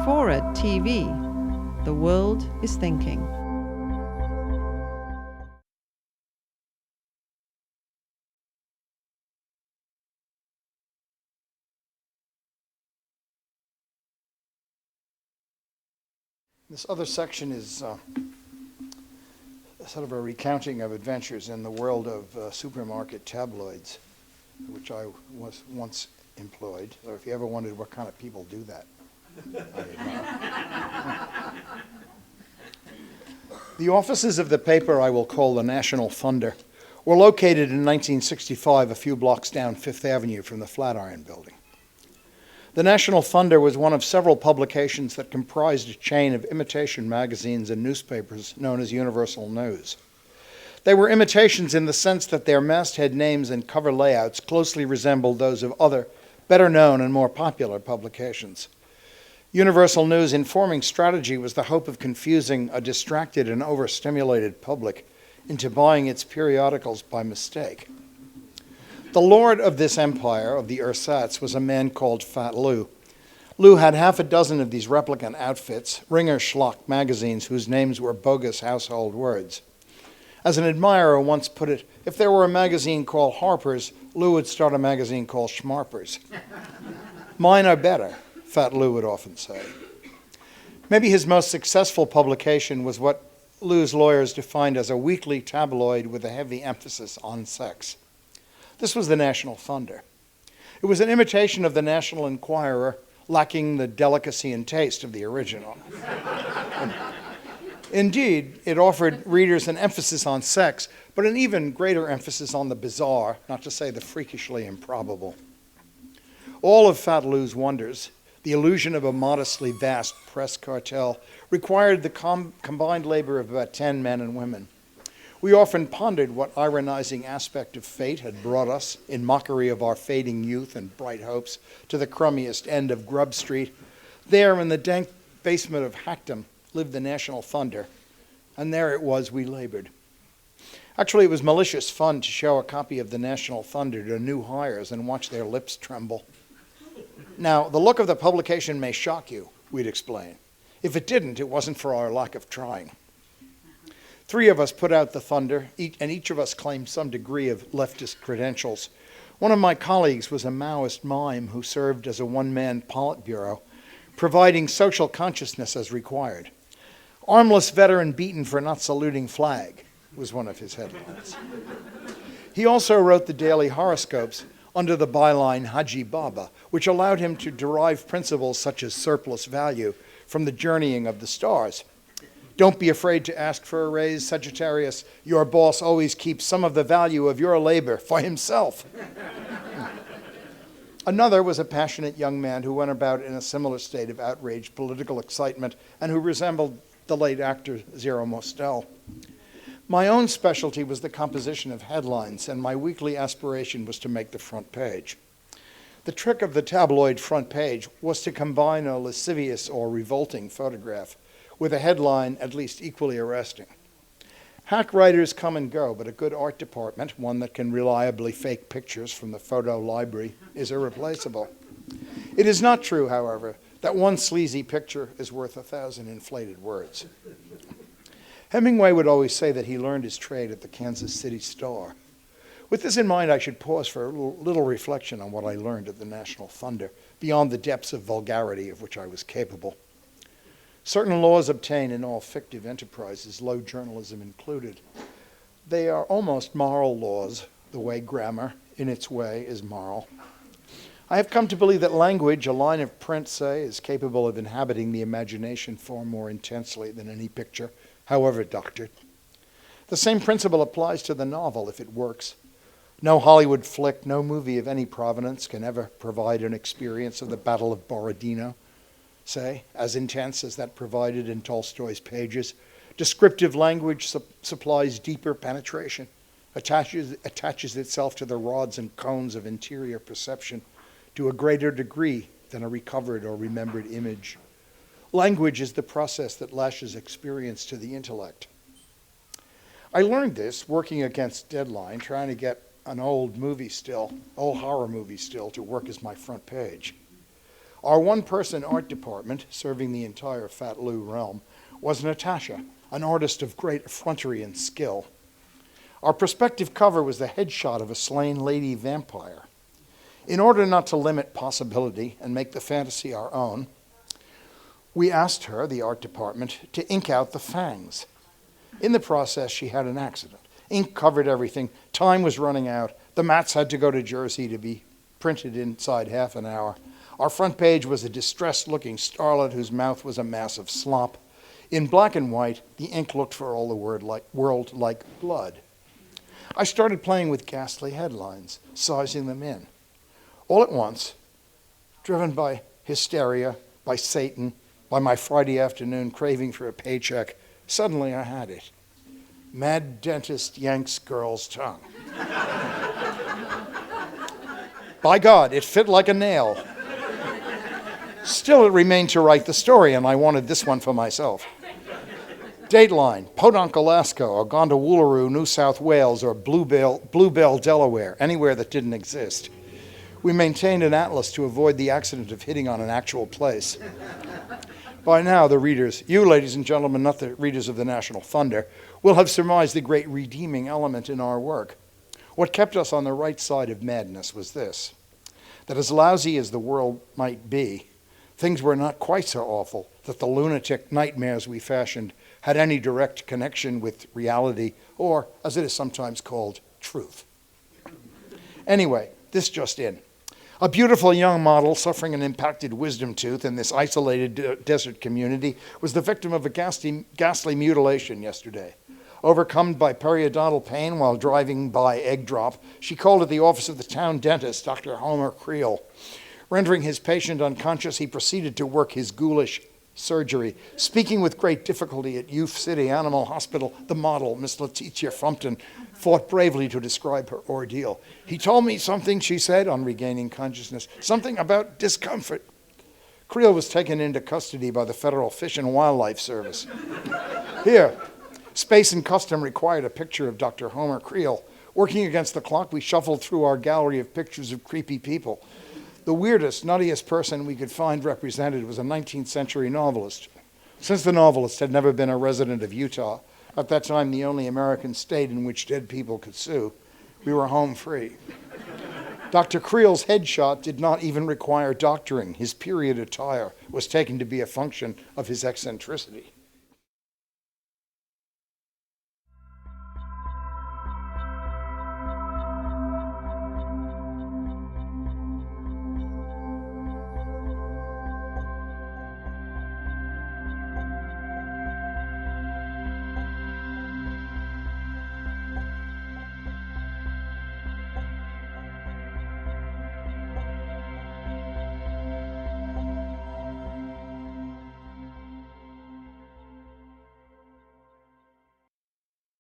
FORA.tv. The world is thinking. This other section is sort of a recounting of adventures in the world of supermarket tabloids, which I was once employed. So if you ever wondered what kind of people do that, I did not. The offices of the paper I will call the National Thunder were located in 1965 a few blocks down Fifth Avenue from the Flatiron Building. The National Thunder was one of several publications that comprised a chain of imitation magazines and newspapers known as Universal News. They were imitations in the sense that their masthead names and cover layouts closely resembled those of other, better-known and more popular publications. Universal News' informing strategy was the hope of confusing a distracted and overstimulated public into buying its periodicals by mistake. The lord of this empire, of the ersatz, was a man called Fat Lou. Lou had half a dozen of these replicant outfits, ringer schlock magazines whose names were bogus household words. As an admirer once put it, if there were a magazine called Harper's, Lou would start a magazine called Schmarper's. Mine are better, Fat Lou would often say. Maybe his most successful publication was what Lou's lawyers defined as a weekly tabloid with a heavy emphasis on sex. This was the National Thunder. It was an imitation of the National Enquirer, lacking the delicacy and taste of the original. Indeed, it offered readers an emphasis on sex, but an even greater emphasis on the bizarre, not to say the freakishly improbable. All of Fat Lou's wonders, the illusion of a modestly vast press cartel, required the combined labor of about 10 men and women. We often pondered what ironizing aspect of fate had brought us, in mockery of our fading youth and bright hopes, to the crummiest end of Grub Street. There, in the dank basement of Hackdom, lived the National Thunder, and there it was we labored. Actually, it was malicious fun to show a copy of the National Thunder to new hires and watch their lips tremble. Now, the look of the publication may shock you, we'd explain. If it didn't, it wasn't for our lack of trying. 3 of us put out the Thunder, and each of us claimed some degree of leftist credentials. One of my colleagues was a Maoist mime who served as a one-man Politburo, providing social consciousness as required. Armless veteran beaten for not saluting flag was one of his headlines. He also wrote the daily horoscopes under the byline Haji Baba, which allowed him to derive principles such as surplus value from the journeying of the stars. Don't be afraid to ask for a raise, Sagittarius. Your boss always keeps some of the value of your labor for himself. Another was a passionate young man who went about in a similar state of outraged political excitement and who resembled the late actor Zero Mostel. My own specialty was the composition of headlines, and my weekly aspiration was to make the front page. The trick of the tabloid front page was to combine a lascivious or revolting photograph with a headline at least equally arresting. Hack writers come and go, but a good art department, one that can reliably fake pictures from the photo library, is irreplaceable. It is not true, however, that one sleazy picture is worth 1,000 inflated words. Hemingway would always say that he learned his trade at the Kansas City Star. With this in mind, I should pause for a little reflection on what I learned at the National Thunder, beyond the depths of vulgarity of which I was capable. Certain laws obtain in all fictive enterprises, low journalism included. They are almost moral laws, the way grammar, in its way, is moral. I have come to believe that language, a line of print, say, is capable of inhabiting the imagination far more intensely than any picture, however doctored. The same principle applies to the novel if it works. No Hollywood flick, no movie of any provenance can ever provide an experience of the Battle of Borodino, say, as intense as that provided in Tolstoy's pages. Descriptive language supplies deeper penetration, attaches itself to the rods and cones of interior perception to a greater degree than a recovered or remembered image. Language is the process that lashes experience to the intellect. I learned this working against deadline, trying to get an old horror movie still, to work as my front page. Our one-person art department, serving the entire Fat Lou realm, was Natasha, an artist of great effrontery and skill. Our prospective cover was the headshot of a slain lady vampire. In order not to limit possibility and make the fantasy our own, we asked her, the art department, to ink out the fangs. In the process, she had an accident. Ink covered everything. Time was running out. The mats had to go to Jersey to be printed inside half an hour. Our front page was a distressed-looking starlet whose mouth was a mass of slop. In black and white, the ink looked for all the world like blood. I started playing with ghastly headlines, sizing them in. All at once, driven by hysteria, by Satan, by my Friday afternoon craving for a paycheck, suddenly I had it. Mad dentist yanks girl's tongue. By God, it fit like a nail. Still, it remained to write the story, and I wanted this one for myself. Dateline, Podunk, Alaska, or Gondowoolaroo, New South Wales, or Bluebell, Delaware, anywhere that didn't exist. We maintained an atlas to avoid the accident of hitting on an actual place. By now, the readers, you ladies and gentlemen, not the readers of the National Thunder, will have surmised the great redeeming element in our work. What kept us on the right side of madness was this, that as lousy as the world might be, things were not quite so awful that the lunatic nightmares we fashioned had any direct connection with reality, or, as it is sometimes called, truth. Anyway, this just in. A beautiful young model suffering an impacted wisdom tooth in this isolated desert community was the victim of a ghastly mutilation yesterday. Overcome by periodontal pain while driving by Egg Drop, she called at the office of the town dentist, Dr. Homer Creel. Rendering his patient unconscious, he proceeded to work his ghoulish surgery. Speaking with great difficulty at Youth City Animal Hospital, the model, Miss Letitia Frumpton, fought bravely to describe her ordeal. He told me something, she said, on regaining consciousness, something about discomfort. Creel was taken into custody by the Federal Fish and Wildlife Service. Here, Space and Custom required a picture of Dr. Homer Creel. Working against the clock, we shuffled through our gallery of pictures of creepy people. The weirdest, nuttiest person we could find represented was a 19th century novelist. Since the novelist had never been a resident of Utah, at that time the only American state in which dead people could sue, we were home free. Dr. Creel's headshot did not even require doctoring. His period attire was taken to be a function of his eccentricity.